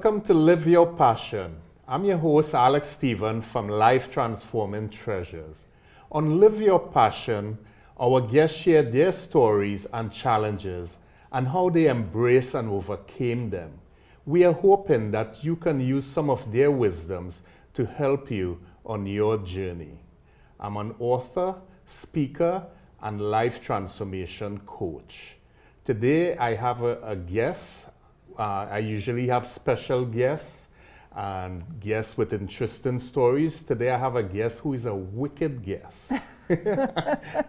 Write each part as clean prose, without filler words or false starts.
Welcome to Live Your Passion. I'm your host, Alex Stephen from Life Transforming Treasures. On Live Your Passion, our guests share their stories and challenges and how they embraced and overcame them. We are hoping that you can use some of their wisdoms to help you on your journey. I'm an author, speaker, and life transformation coach. Today I have a guest. I usually have special guests and guests with interesting stories. Today I have a guest who is a wicked guest.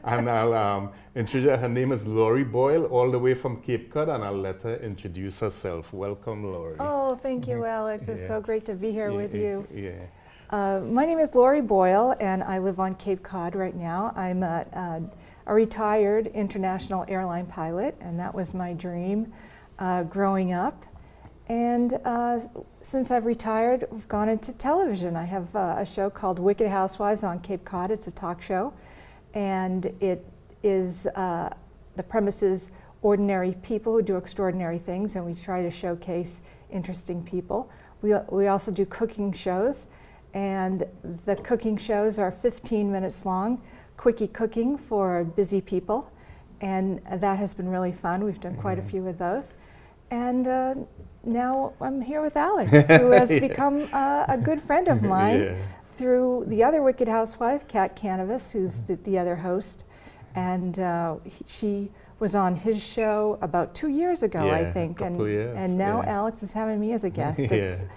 And I'll introduce her. Her name is Boyle, all the way from Cape Cod, and I'll let her introduce herself. Welcome, Lori. Oh, thank you, Alex. It's so great to be here with you. Yeah. My name is Boyle, and I live on Cape Cod right now. I'm a retired international airline pilot, and that was my dream growing up. And since I've retired, I've gone into television. I have a show called Wicked Housewives on Cape Cod. It's a talk show, and it is the premise is ordinary people who do extraordinary things, and we try to showcase interesting people. We also do cooking shows, and the cooking shows are 15 minutes long, quickie cooking for busy people, and that has been really fun. We've done quite a few of those. And now I'm here with Alex, who has become a good friend of mine through the other Wicked Housewife, Kat Canavas, who's the other host. And she was on his show about 2 years ago, I think. And now Alex is having me as a guest. It's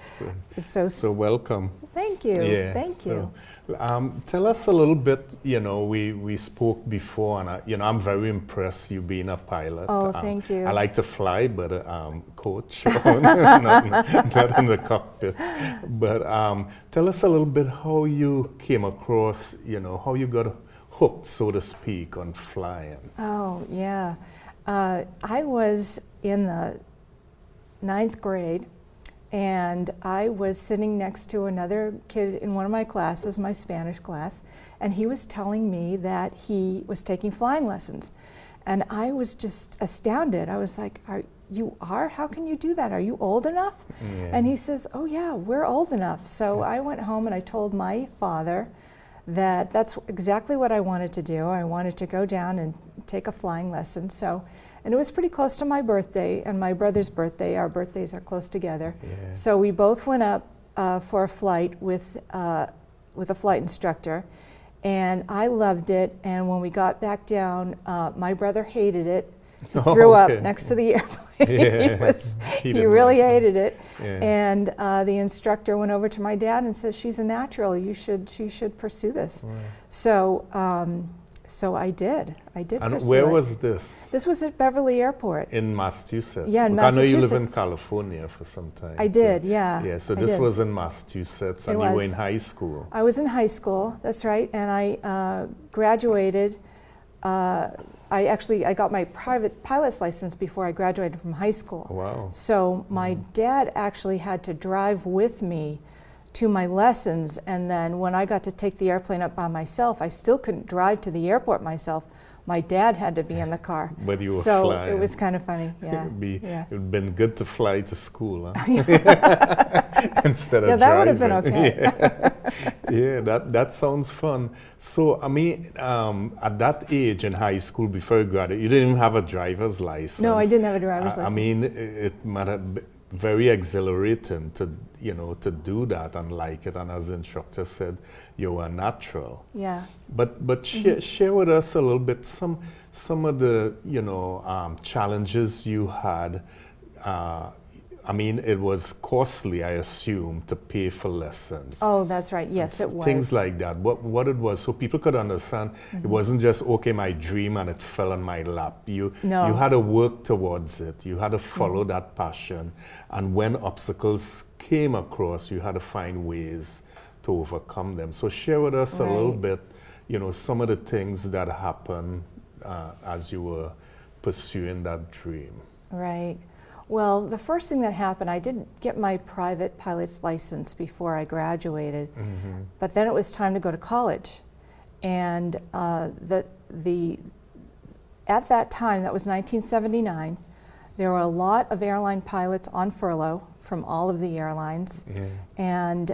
so welcome. Thank you. Thank you. Tell us a little bit, we spoke before, and I'm very impressed you being a pilot. Oh, thank you. I like to fly, but coach, not in the cockpit. But tell us a little bit how you came across, how you got hooked, so to speak, on flying. Oh, yeah. I was in the 9th grade, and I was sitting next to another kid in one of my classes, my Spanish class, and he was telling me that he was taking flying lessons. And I was just astounded. I was like, you are? How can you do that? Are you old enough? And he says, oh yeah, we're old enough. So I went home and I told my father that that's exactly what I wanted to do. I wanted to go down and take a flying lesson. And it was pretty close to my birthday and my brother's birthday. Our birthdays are close together. So we both went up for a flight with a flight instructor, and I loved it. And when we got back down, my brother hated it. He threw up next to the airplane. He really hated it. And the instructor went over to my dad and said, "She's a natural. She should pursue this." So I did. And where was this? This was at Beverly Airport. In Massachusetts? Yeah, in Massachusetts. I know you live in California for some time. I did, yeah. Yeah, so this was in Massachusetts, and you were in high school. I was in high school, that's right, and I graduated. I got my private pilot's license before I graduated from high school. Wow. So my dad actually had to drive with me to my lessons, and then when I got to take the airplane up by myself, I still couldn't drive to the airport myself. My dad had to be in the car. But you were so flying. It was kind of funny, yeah. It would have been good to fly to school, huh? Instead of driving. That would have been okay. That sounds fun. So, I mean, at that age in high school, before you graduated, you didn't even have a driver's license. No, I didn't have a driver's license. I mean, it might have been very exhilarating to do that and like it. And as the instructor said, you were natural. Yeah. But share with us a little bit some of the challenges you had. I mean, it was costly, I assume, to pay for lessons. Oh, that's right. Yes, it was. Things like that. What it was, so people could understand. It wasn't just, okay, my dream and it fell on my lap. You had to work towards it. You had to follow that passion. And when obstacles came across, you had to find ways to overcome them. So share with us a little bit, some of the things that happened as you were pursuing that dream. Right. Well, the first thing that happened, I didn't get my private pilot's license before I graduated, but then it was time to go to college. And at that time, that was 1979, there were a lot of airline pilots on furlough from all of the airlines. Yeah. And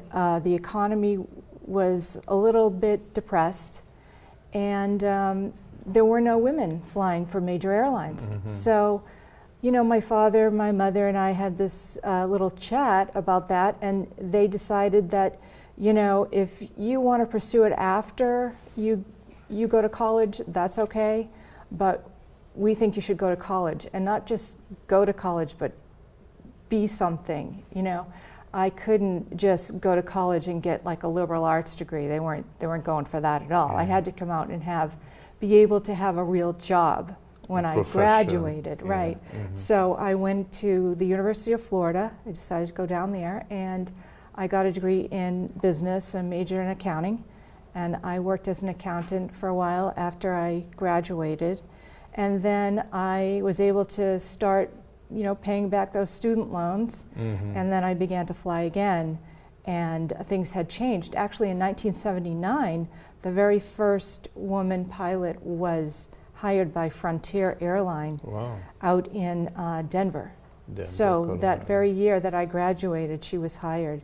the economy was a little bit depressed, and there were no women flying for major airlines. So, you know, my father, my mother, and I had this little chat about that, and they decided that, you know, if you want to pursue it after you go to college, that's okay, but we think you should go to college, and not just go to college, but be something, you know. I couldn't just go to college and get like a liberal arts degree. They weren't going for that at all. I had to come out and be able to have a real job when I graduated, right. So I went to the University of Florida. I decided to go down there, and I got a degree in business and major in accounting. And I worked as an accountant for a while after I graduated. And then I was able to start, you know, paying back those student loans. And then I began to fly again, and things had changed. Actually, in 1979, the very first woman pilot was hired by Frontier Airline out in Denver. So Colorado. That very year that I graduated, she was hired.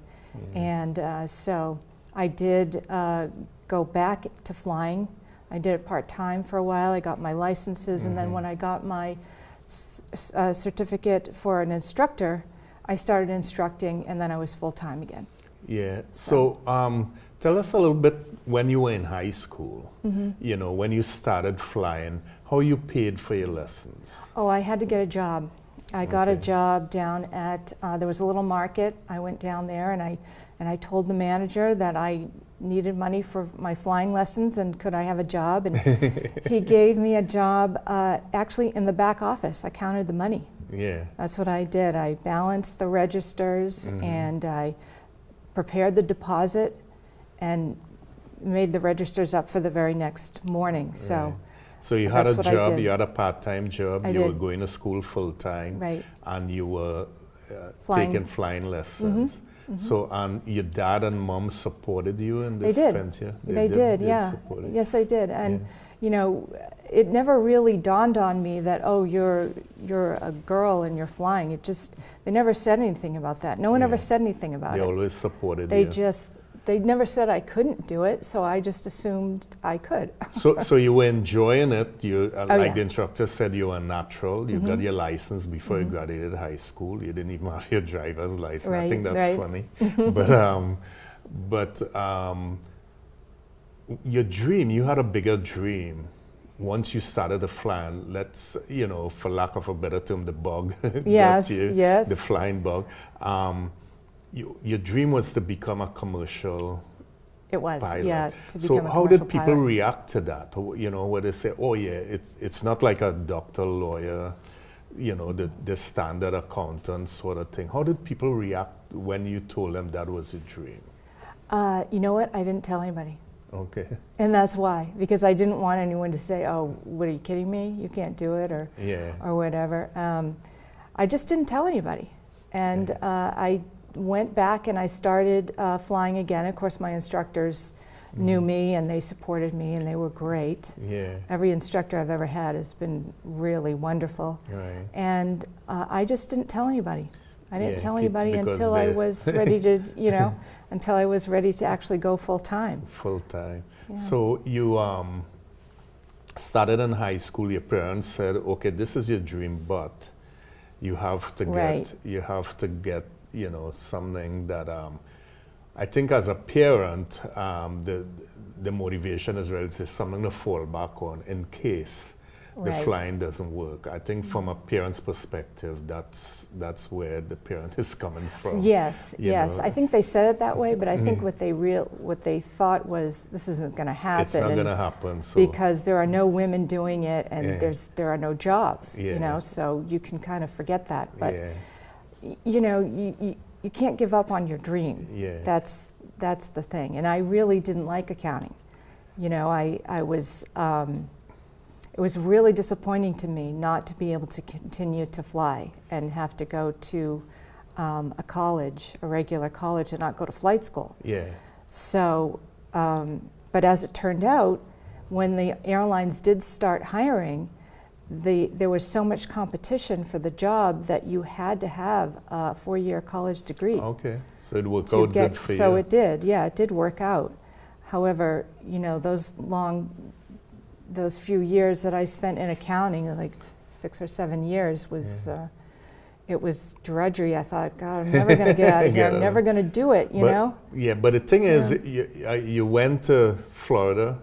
And so I did go back to flying. I did it part-time for a while. I got my licenses, and then when I got my certificate for an instructor, I started instructing, and then I was full-time again. Yeah. So tell us a little bit, when you were in high school, you know, when you started flying, how you paid for your lessons? Oh, I had to get a job. I got a job down at, there was a little market. I went down there, and I told the manager that I needed money for my flying lessons, and could I have a job? And he gave me a job actually in the back office. I counted the money. Yeah. That's what I did. I balanced the registers, and I prepared the deposit and made the registers up for the very next morning. So you had a job, you had a part-time job, you were going to school full-time, and you were taking flying lessons. So, and your dad and mom supported you in this venture? They did, yeah. Yes, they did. And, you know, it never really dawned on me that, oh, you're a girl and you're flying. It just, they never said anything about that. No one ever said anything about it. They always supported you. They never said I couldn't do it, so I just assumed I could. So you were enjoying it. You, like the instructor said, you were natural. You got your license before you graduated high school. You didn't even have your driver's license. I think that's funny. But your dream, you had a bigger dream. Once you started the flying, let's, you know, for lack of a better term, the bug got you, the flying bug. Your dream was to become a commercial pilot. Yeah, to become a commercial pilot. So how did people react to that? You know, where they say, oh yeah, it's not like a doctor, lawyer, you know, the standard accountant sort of thing. How did people react when you told them that was your dream? You know what? I didn't tell anybody. Okay. And that's why, because I didn't want anyone to say, oh, what, are you kidding me? You can't do it, or whatever. I just didn't tell anybody. And I went back and I started flying again. Of course, my instructors knew me, and they supported me, and they were great. Yeah. Every instructor I've ever had has been really wonderful. Right. And I just didn't tell anybody. I didn't tell anybody until I was ready to, you know, until I was ready to actually go full time. Full time. Yeah. So you started in high school. Your parents said, "Okay, this is your dream, but you have to get, you know, something that." I think as a parent, the motivation is really something to fall back on in case the flying doesn't work. I think from a parent's perspective, that's where the parent is coming from. Yes, yes. I think they said it that way, but I think what they thought was, this isn't going to happen. It's not going to happen. So because there are no women doing it, and there are no jobs, you know, so you can kind of forget that. But, you know, you can't give up on your dream. Yeah. That's the thing. And I really didn't like accounting. You know, it was really disappointing to me not to be able to continue to fly and have to go to a college, a regular college, and not go to flight school. Yeah. So, but as it turned out, when the airlines did start hiring, there was so much competition for the job that you had to have a 4-year college degree. Okay, so it worked out good for you. So it did, yeah, it did work out. However, you know, those few years that I spent in accounting, like 6 or 7 years, was it was drudgery. I thought, God, I'm never going to get out of here. I'm never going to do it, you know? Yeah, but the thing is, you went to Florida.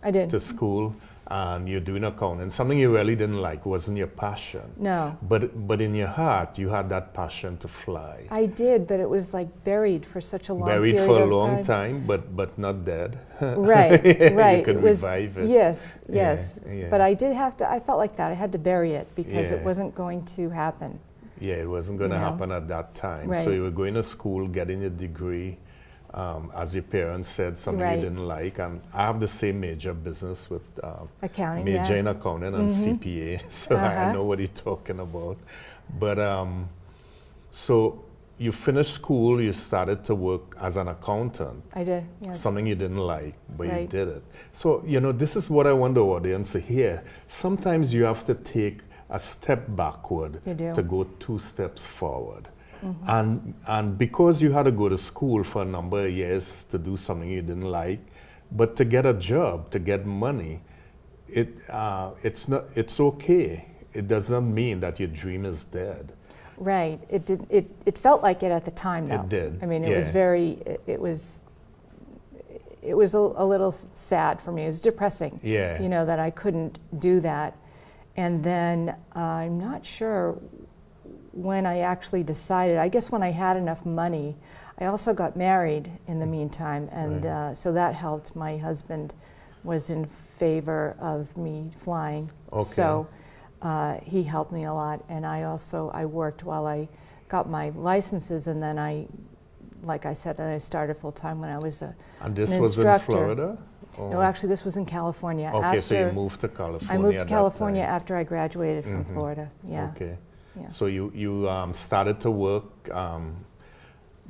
I did. To school, and you're doing accounting, something you really didn't like, wasn't your passion. No. But in your heart, you had that passion to fly. I did, but it was like buried for such a long buried period for a of long time, but not dead. Right, right. You could it was, revive it. Yes, Yeah, yes. yeah. But I did have to, I felt like that. I had to bury it because it Yeah. wasn't going to happen. Yeah, it wasn't going to You know? happen at that time. Right. So you were going to school, getting a degree, as your parents said, something Right. you didn't like. And I have the same major, business with Accounting, major yeah. in accounting and CPA, so I know what you're talking about. But so you finished school, you started to work as an accountant. I did, yes. Something you didn't like, but you Right. did it. So, you know, this is what I want the audience to hear. Sometimes you have to take a step backward You do. to go 2 steps forward. And because you had to go to school for a number of years to do something you didn't like, but to get a job, to get money, it's okay. It does not mean that your dream is dead. Right. It felt like it at the time, though. It did, I mean, it was yeah. very, it was a little sad for me. It was depressing, Yeah. you know, that I couldn't do that. And then I'm not sure when I actually decided. I guess when I had enough money. I also got married in the meantime, and so that helped. My husband was in favor of me flying, Okay. so he helped me a lot. And I worked while I got my licenses, and then like I said, I started full time when I was And this an was instructor. in Florida? Or- No, actually, this was in California. Okay, so you moved to California. I moved to at that California time. after I graduated from Florida. Yeah. Okay. Yeah. So you started to work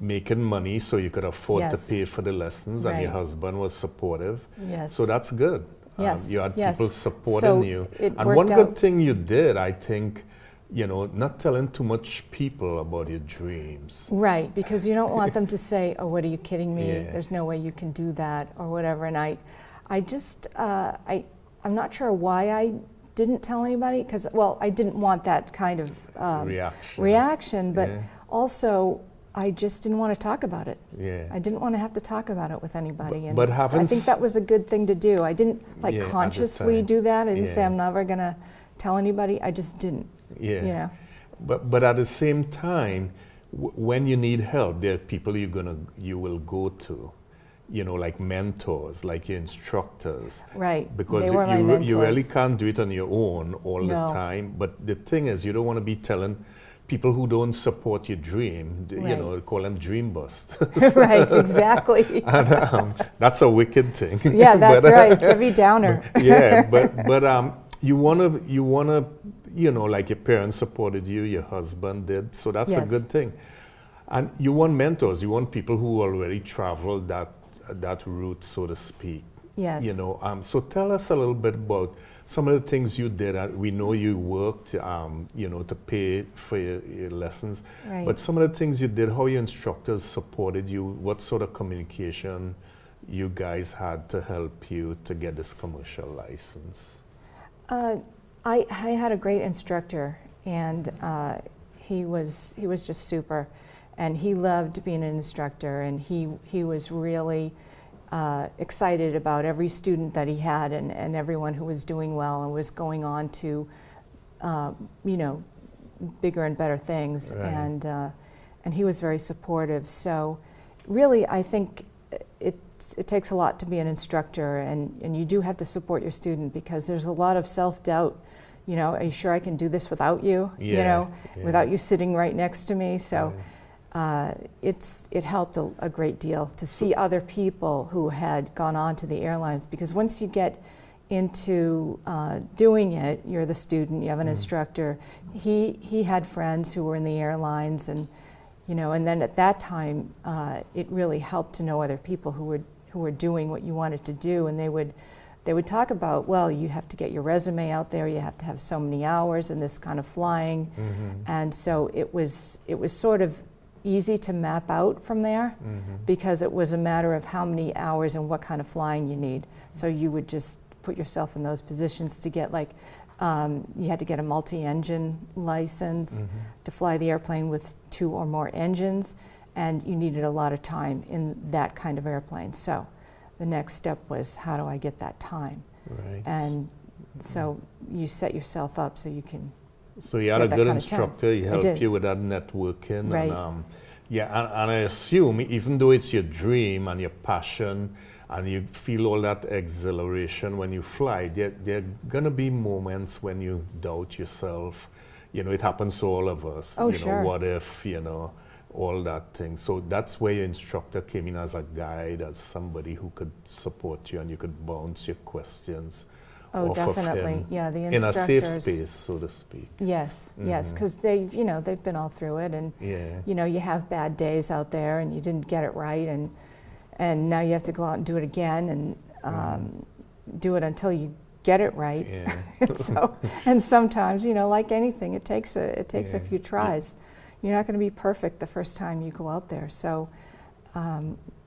making money so you could afford Yes. to pay for the lessons, and your Right. husband was supportive. Yes. So that's good. Yes, You had yes. people supporting So you. it And worked one good out. thing you did, I think, you know, not telling too much people about your dreams. Right, because you don't want them to say, "Oh, what are you kidding me? Yeah. There's no way you can do that," or whatever. And I just, I'm not sure why I didn't tell anybody, because, well, I didn't want that kind of reaction, but Yeah. also I just didn't want to talk about it. Yeah. I didn't want to have to talk about it with anybody. And but having I think that was a good thing to do. I didn't like Yeah, at the consciously time. do that. I didn't say Yeah. I'm never going to tell anybody. I just didn't. Yeah. You know. But at the same time, when you need help, there are people you will go to, you know, like mentors, like your instructors. Right. Because They were my you really mentors. can't do it on your own all No. the time. But the thing is, you don't want to be telling people who don't support your dream, you Right. know, call them dream busters. Right, exactly. And, that's a wicked thing. Yeah, that's But, right. Debbie Downer. Yeah, but you wanna, you know, like your parents supported you, your husband did, so that's a Yes. good thing. And you want mentors, you want people who already traveled that route, so to speak. Yes. You know, so tell us a little bit about some of the things you did. We know you worked, you know, to pay for your lessons. Right. But some of the things you did, how your instructors supported you, what sort of communication you guys had to help you to get this commercial license? I had a great instructor, and he was just super, and he loved being an instructor, and he was really excited about every student that he had, and everyone who was doing well and was going on to you know, bigger and better things. Right. And he was very supportive. So really, I think it takes a lot to be an instructor, and you do have to support your student, because there's a lot of self-doubt. You know, are you sure I can do this without you? Yeah, You know, yeah. without you sitting right next to me. So it helped a great deal to see other people who had gone on to the airlines, because once you get into doing it, you're the student, you have an instructor. He had friends who were in the airlines, and you know, and then at that time, it really helped to know other people who were doing what you wanted to do, and they would they would talk about, well, you have to get your resume out there, you have to have so many hours in this kind of flying. And so it was sort of easy to map out from there because it was a matter of how many hours and what kind of flying you need. So you would just put yourself in those positions to get like, you had to get a multi-engine license to fly the airplane with 2 or more engines, and you needed a lot of time in that kind of airplane. So the next step was, how do I get that time? Right. And so you set yourself up so you can. So you had a good instructor, he helped you with that networking. Right. And, and I assume, even though it's your dream and your passion, and you feel all that exhilaration when you fly, there are going to be moments when you doubt yourself. You know, it happens to all of us. Oh, you sure. know, what if, you know, all that thing. So that's where your instructor came in as a guide, as somebody who could support you and you could bounce your questions Oh, off of definitely. him Yeah, the in instructors. a safe space, so to speak. Yes, yes, because they've been all through it, and you have bad days out there, and you didn't get it right, and now you have to go out and do it again, and do it until you get it right. So, and sometimes, like anything, it takes a few tries. You're not going to be perfect the first time you go out there. So,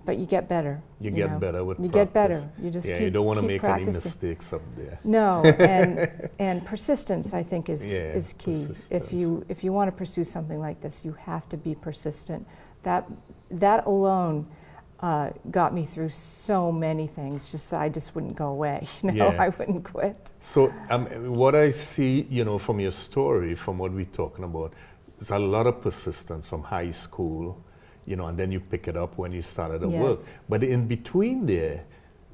but you get better. You get better with practice. You get better. You just keep you don't want to make practicing. any mistakes up there. No, and persistence, I think, is key. If you want to pursue something like this, you have to be persistent. That alone got me through so many things. I just wouldn't go away. I wouldn't quit. So what I see, from your story, from what we're talking about, is a lot of persistence from high school, and then you pick it up when you started at work. But in between there,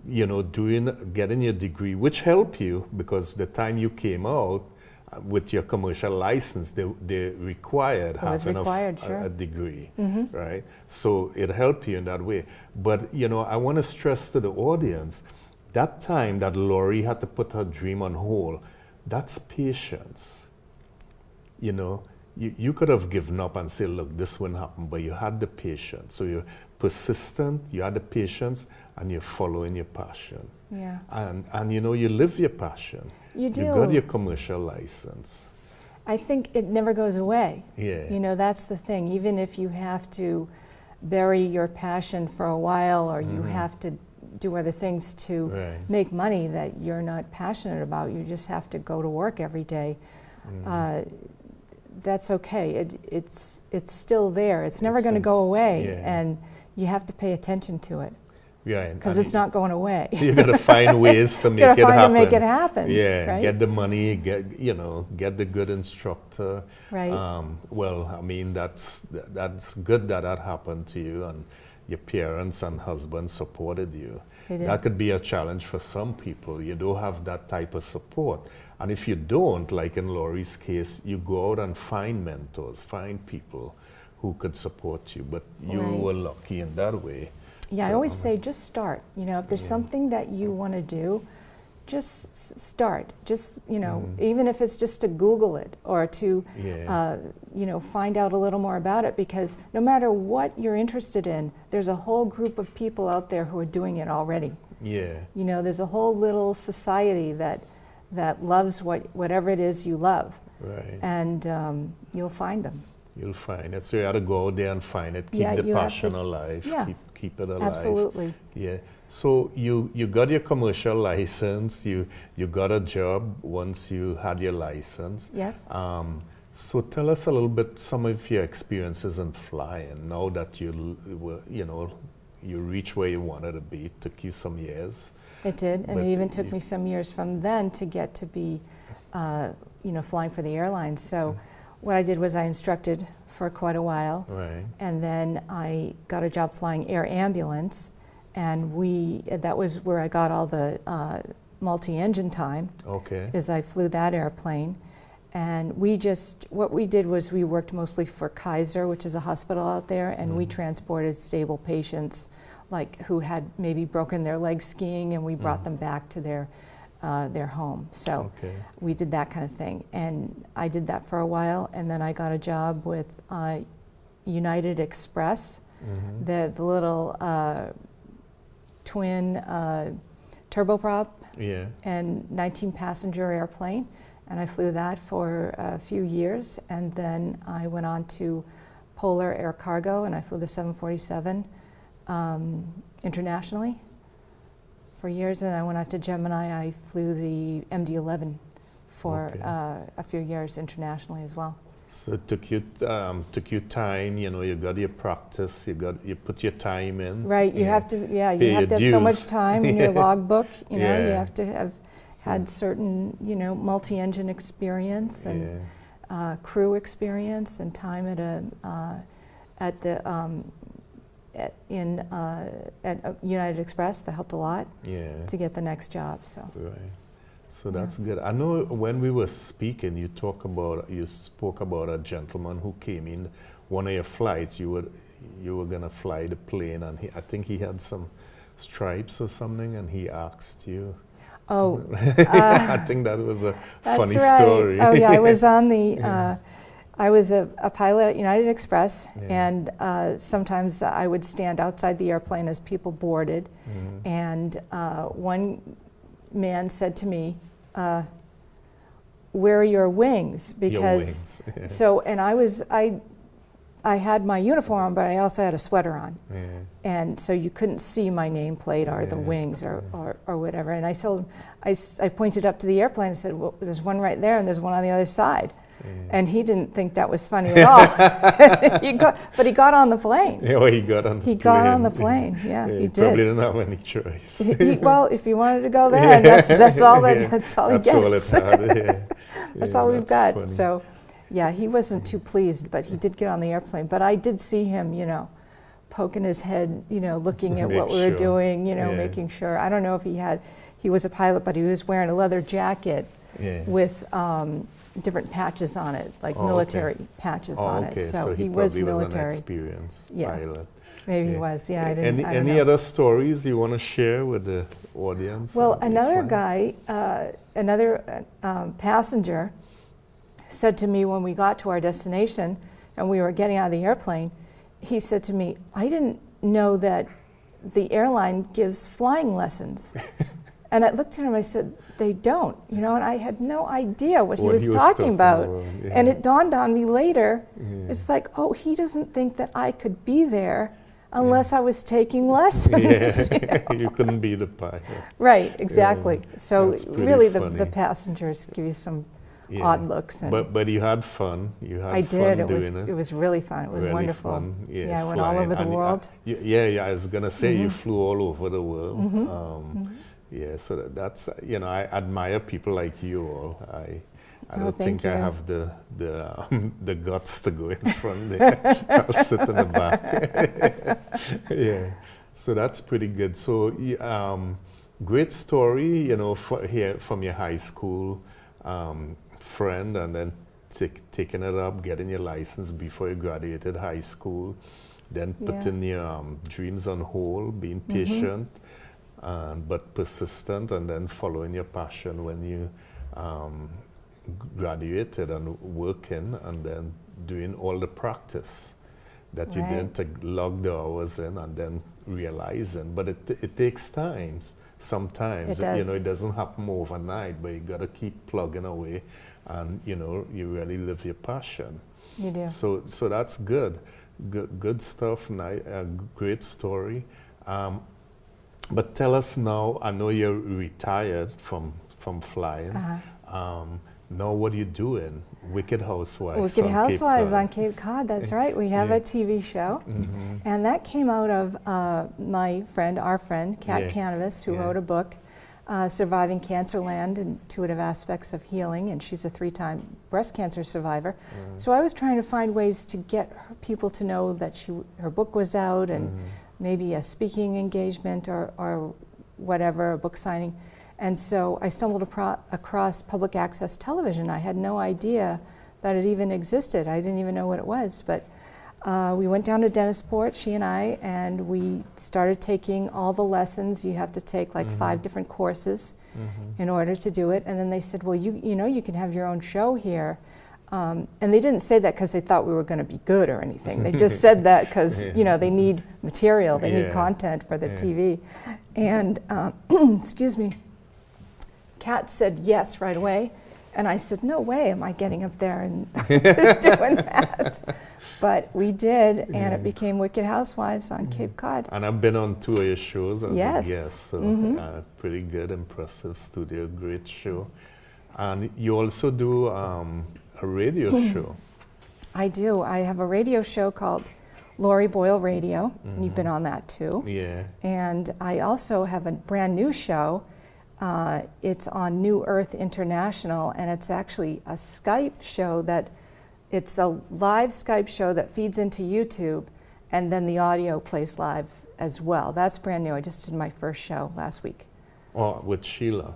getting your degree, which helped you because the time you came out with your commercial license, they required a degree, right? So it helped you in that way. But, I want to stress to the audience, that time that Lori had to put her dream on hold, that's patience. You could have given up and said, look, this wouldn't happen, but you had the patience. So you're persistent, you had the patience, and you're following your passion. Yeah. And you live your passion. You do. You got your commercial license. I think it never goes away. Yeah. That's the thing. Even if you have to bury your passion for a while, or you have to do other things to make money that you're not passionate about, you just have to go to work every day. That's okay. It's still there. It's never going to go away, and you have to pay attention to it. Yeah, because it's not going away. You got to find ways to make it happen. To make it happen. Yeah, right? Get the money, get the good instructor. Right. Well, I mean that's good that happened to you, and your parents and husband supported you. That could be a challenge for some people. You don't have that type of support. And if you don't, like in Lori's case, you go out and find mentors, find people who could support you. But you were lucky in that way. Yeah, so, I always say just start. If there's something that you want to do, just start. Just, even if it's just to Google it or to, find out a little more about it, because no matter what you're interested in, there's a whole group of people out there who are doing it already. Yeah. There's a whole little society that loves whatever it is you love. Right. And you'll find them. You'll find it. So you have to go out there and find it. Keep the passion alive. Yeah. Keep it alive. Absolutely. Yeah. So you got your commercial license. You got a job once you had your license. Yes. So tell us a little bit some of your experiences in flying. Now that you reach where you wanted to be. It took you some years. It did, and it even took me some years from then to get to be, flying for the airlines. So. What I did was I instructed for quite a while, and then I got a job flying air ambulance, and that was where I got all the multi-engine time. Okay. Is I flew that airplane, and what we did was we worked mostly for Kaiser, which is a hospital out there, and we transported stable patients, like who had maybe broken their legs skiing, and we brought them back to their home. So we did that kind of thing, and I did that for a while, and then I got a job with United Express, the little twin turboprop Yeah. and 19-passenger airplane, and I flew that for a few years, and then I went on to Polar Air Cargo, and I flew the 747 internationally for years, and I went on to Gemini. I flew the MD-11 for a few years internationally as well. So it took you time, you know, you got your practice, you put your time in. Right, you have to, you have to have so much time in your logbook, you know, you have to have had certain, you know, multi-engine experience and crew experience and time at United Express. That helped a lot to get the next job. So. Right. So that's good. I know when we were speaking, you spoke about a gentleman who came in one of your flights. You were gonna fly the plane, and I think he had some stripes or something, and he asked you. Oh, I think that was a funny story. Oh yeah, I was on the. I was a pilot at United Express, and sometimes I would stand outside the airplane as people boarded, and one man said to me, "Where are your wings?" Because your wings. so, and I had my uniform on, but I also had a sweater on, and so you couldn't see my nameplate or the wings or whatever. And I told him, I pointed up to the airplane and said, "Well, there's one right there, and there's one on the other side." And he didn't think that was funny at all. But he got on the plane. Yeah, well, he got on the plane. He got on the plane, yeah, he did. Probably didn't have any choice. Well, if he wanted to go there, that's all he gets. That's all it had, That's all we've got. Funny. So, yeah, he wasn't too pleased, but he did get on the airplane. But I did see him, you know, poking his head, you know, looking at what we were doing, you know, making sure. I don't know if he was a pilot, but he was wearing a leather jacket with different patches on it, like military patches on it. So he was military. Was an experienced pilot. Maybe he was, I didn't know. Any other stories you want to share with the audience? Well, another guy, another passenger said to me when we got to our destination and we were getting out of the airplane, he said to me, "I didn't know that the airline gives flying lessons." And I looked at him, I said, "They don't," you know, and I had no idea what he was talking about. And it dawned on me later, it's like, oh, he doesn't think that I could be there unless I was taking lessons. You know? You couldn't be the pilot. Right, exactly. So really the passengers give you some odd looks. And but you had fun. You had I fun did. doing it. It was really fun. It was really wonderful. Fun. I went all over the world. I was going to say you flew all over the world. Yeah, so that's, you know, I admire people like you all. I don't think I have the guts to go in front there. I'll sit in the back. Yeah, so that's pretty good. So great story, you know, from your high school friend, and then taking it up, getting your license before you graduated high school, then putting your dreams on hold, being patient. But persistent, and then following your passion when you graduated and working, and then doing all the practice that you didn't log the hours in, and then realizing. But it takes time. Sometimes you know, it doesn't happen overnight, but you got to keep plugging away, and you know, you really live your passion. You do. So that's good stuff. Great story. But tell us now, I know you're retired from flying. Now what are you doing? Wicked Housewives Wicked Housewives on Cape Cod, that's right. We have a TV show. And that came out of our friend, Kat Canavas, who wrote a book, Surviving Cancerland, Intuitive Aspects of Healing, and she's a 3-time breast cancer survivor. So I was trying to find ways to get people to know that her book was out, and maybe a speaking engagement or whatever, a book signing. And so I stumbled across public access television. I had no idea that it even existed. I didn't even know what it was. But we went down to Dennisport, she and I, and we started taking all the lessons. You have to take like 5 different courses in order to do it. And then they said, well, you know, you can have your own show here. And they didn't say that because they thought we were going to be good or anything. They just said that because, you know, they need material, they need content for the TV. And, excuse me. Kat said yes right away. And I said, no way am I getting up there and doing that. But we did, and it became Wicked Housewives on Cape Cod. And I've been on 2 of your shows as a guest, so pretty good, impressive studio, great show. And you also do a radio show. I do. I have a radio show called Lori Boyle Radio, and you've been on that too. Yeah. And I also have a brand new show. It's on New Earth International, and it's actually a Skype show it's a live Skype show that feeds into YouTube, and then the audio plays live as well. That's brand new. I just did my first show last week. Oh, with Sheila?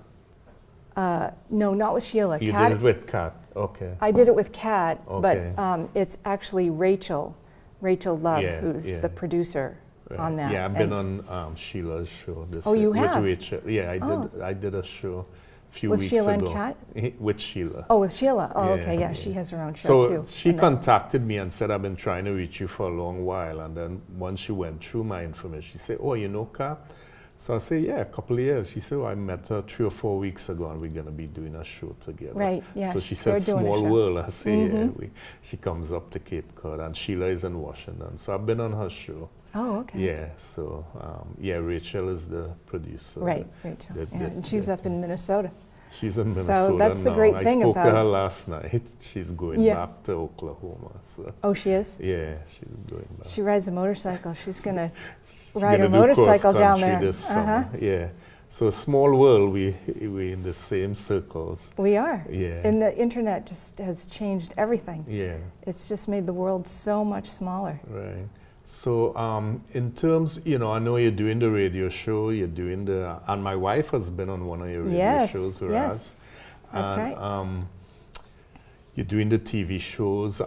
No, not with Sheila. You did it with Kat, okay. I did it with Kat, okay. But it's actually Rachel Love, who's the producer. On that. Yeah, I've been on Sheila's show. You have? With Rachel. Yeah, I did a show a few weeks Sheila ago. And Kat? With Sheila. Oh, with Sheila. Oh, okay, yeah, she has her own show too. So she contacted me and said, I've been trying to reach you for a long while. And then once she went through my information, she said, oh, you know Kat? So I said, yeah, a couple of years. She said, I met her 3 or 4 weeks ago, and we're going to be doing a show together. Right, yeah. So she said, small world. I said, yeah. She comes up to Cape Cod, and Sheila is in Washington. So I've been on her show. Oh, okay. Yeah, so, Rachel is the producer. Right, Rachel. And she's up in Minnesota. She's in Minnesota so that's the great thing about. I spoke to her about last night. She's going back to Oklahoma. So. Oh, she is? Yeah, she's going back. She rides a motorcycle. She's going to ride her motorcycle down there. This summer. Yeah. So small world, we're in the same circles. We are. Yeah. And the internet just has changed everything. Yeah. It's just made the world so much smaller. Right. So in terms, I know you're doing the radio show, you're doing and my wife has been on one of your radio shows with us. That's right. You're doing the TV shows,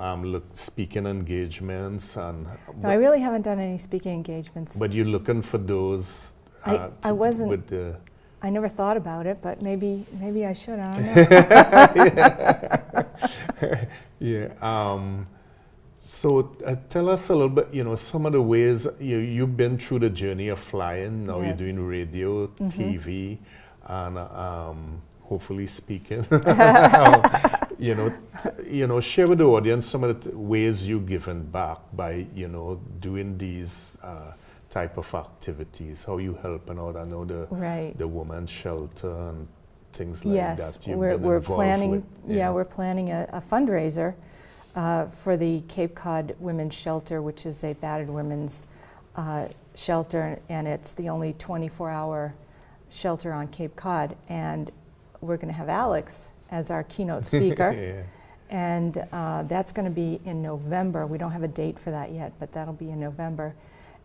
speaking engagements. And no, I really haven't done any speaking engagements. But you're looking for those. I wasn't. With the I never thought about it, but maybe I should. I don't know. Yeah. So tell us a little bit, some of the ways you've been through the journey of flying. Now you're doing radio, TV, and hopefully speaking. Share with the audience some of the ways you're giving back by, doing these type of activities. How you helping out? I know the women's shelter and things like that. Yes, we're planning. We're planning a fundraiser. For the Cape Cod Women's Shelter, which is a battered women's shelter, and it's the only 24-hour shelter on Cape Cod. And we're going to have Alex as our keynote speaker. And that's going to be in November. We don't have a date for that yet, but that'll be in November.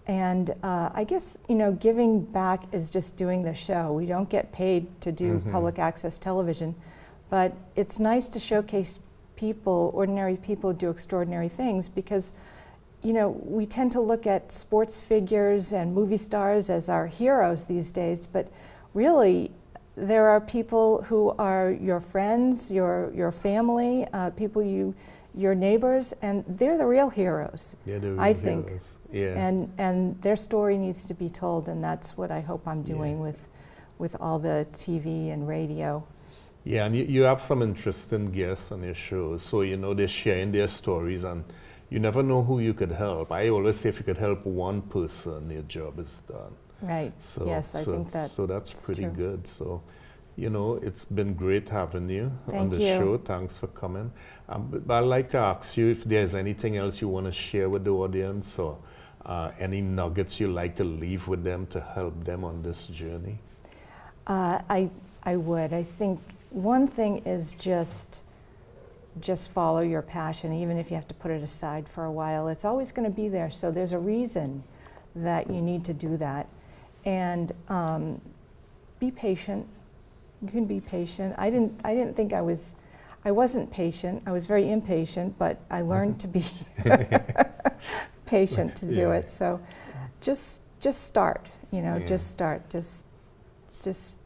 And I guess, giving back is just doing the show. We don't get paid to do public access television, but it's nice to showcase ordinary people do extraordinary things, because we tend to look at sports figures and movie stars as our heroes these days, but really there are people who are your friends, your family, your neighbors, and they're the real heroes. Yeah, the real I think. Heroes. Yeah. And their story needs to be told, and that's what I hope I'm doing with all the TV and radio. Yeah, and you have some interesting guests on your shows, so they're sharing their stories, and you never know who you could help. I always say if you could help one person, your job is done. Right. So, yes, I think that. So that's pretty true. good. So, it's been great having you on the show. Thanks for coming. But I'd like to ask you if there's anything else you want to share with the audience, or any nuggets you'd like to leave with them to help them on this journey. I would. I think one thing is just follow your passion, even if you have to put it aside for a while. It's always going to be there, so there's a reason that you need to do that. And be patient. You can be patient. I didn't think I wasn't patient. I was very impatient, but I learned to be patient to do it. So just start, just start. Just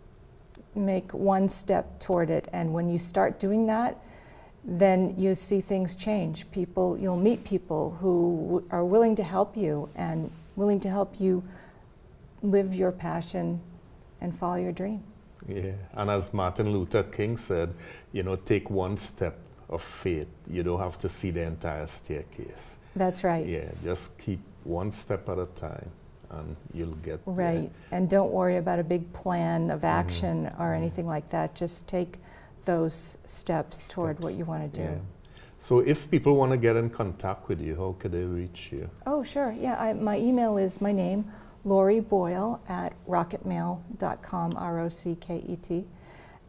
make one step toward it, and when you start doing that, then you see things change. You'll meet people who are willing to help you and willing to help you live your passion and follow your dream. Yeah, and as Martin Luther King said, you know, take one step of faith. You don't have to see the entire staircase. That's right. Yeah, just keep one step at a time and you'll get right. there. And don't worry about a big plan of action or anything like that. Just take those steps toward what you want to do. Yeah. So if people want to get in contact with you, how could they reach you? Oh, sure. Yeah, my email is my name, Lori Boyle at rocketmail.com, ROCKET.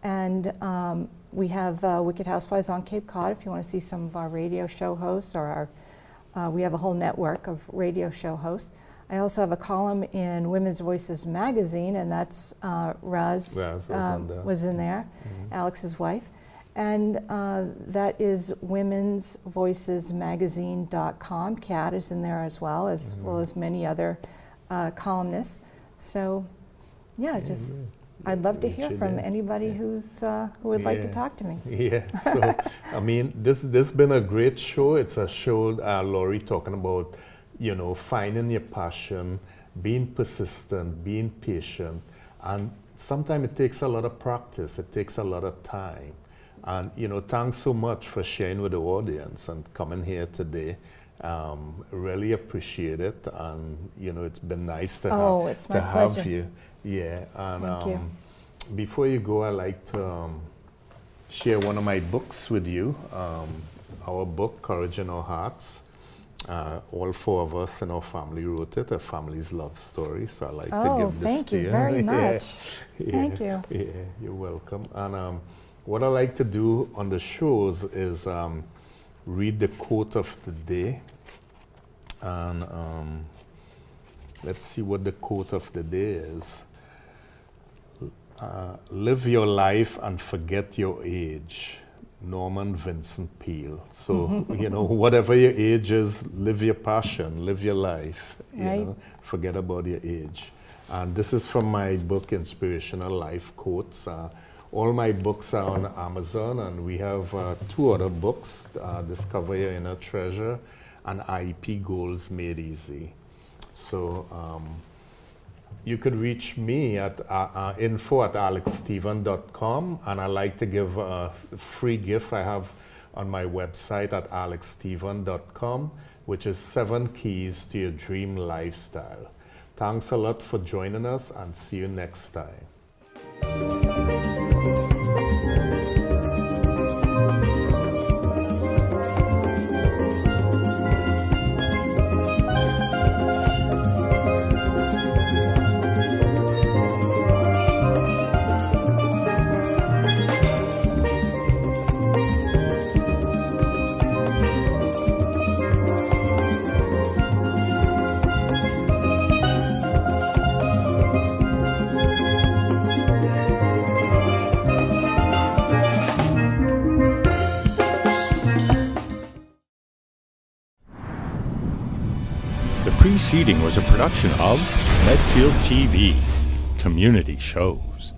And we have Wicked Housewives on Cape Cod if you want to see some of our radio show hosts, or we have a whole network of radio show hosts. I also have a column in Women's Voices magazine, and that's Raz was in there, Alex's wife. And that is womensvoicesmagazine.com. Kat is in there as well as many other columnists. So, yeah, just I'd love to hear from anybody who would like to talk to me. Yeah. So, I mean, this been a great show. It's a show, Lori, talking about, you know, finding your passion, being persistent, being patient, and sometimes it takes a lot of practice. It takes a lot of time. And, you know, thanks so much for sharing with the audience and coming here today. Really appreciate it. And, you know, it's been nice to, have you. Yeah. And Thank you. Before you go, I'd like to share one of my books with you. Our book, Courage in Our Hearts. All four of us in our family wrote it, a family's love story. So I'd like to give this to you. Oh, thank you very much. Thank you. Yeah, you're welcome. And what I like to do on the shows is read the quote of the day. And let's see what the quote of the day is. Live your life and forget your age. Norman Vincent Peale. So, you know, whatever your age is, live your passion, live your life. You know, forget about your age. And this is from my book, Inspirational Life Quotes. All my books are on Amazon, and we have 2 other books, Discover Your Inner Treasure and IP Goals Made Easy. So you could reach me at info@alexsteven.com, and I like to give a free gift I have on my website at alexsteven.com, which is 7 keys to your dream lifestyle. Thanks a lot for joining us, and see you next time. Preceding was a production of Medfield TV, Community Shows.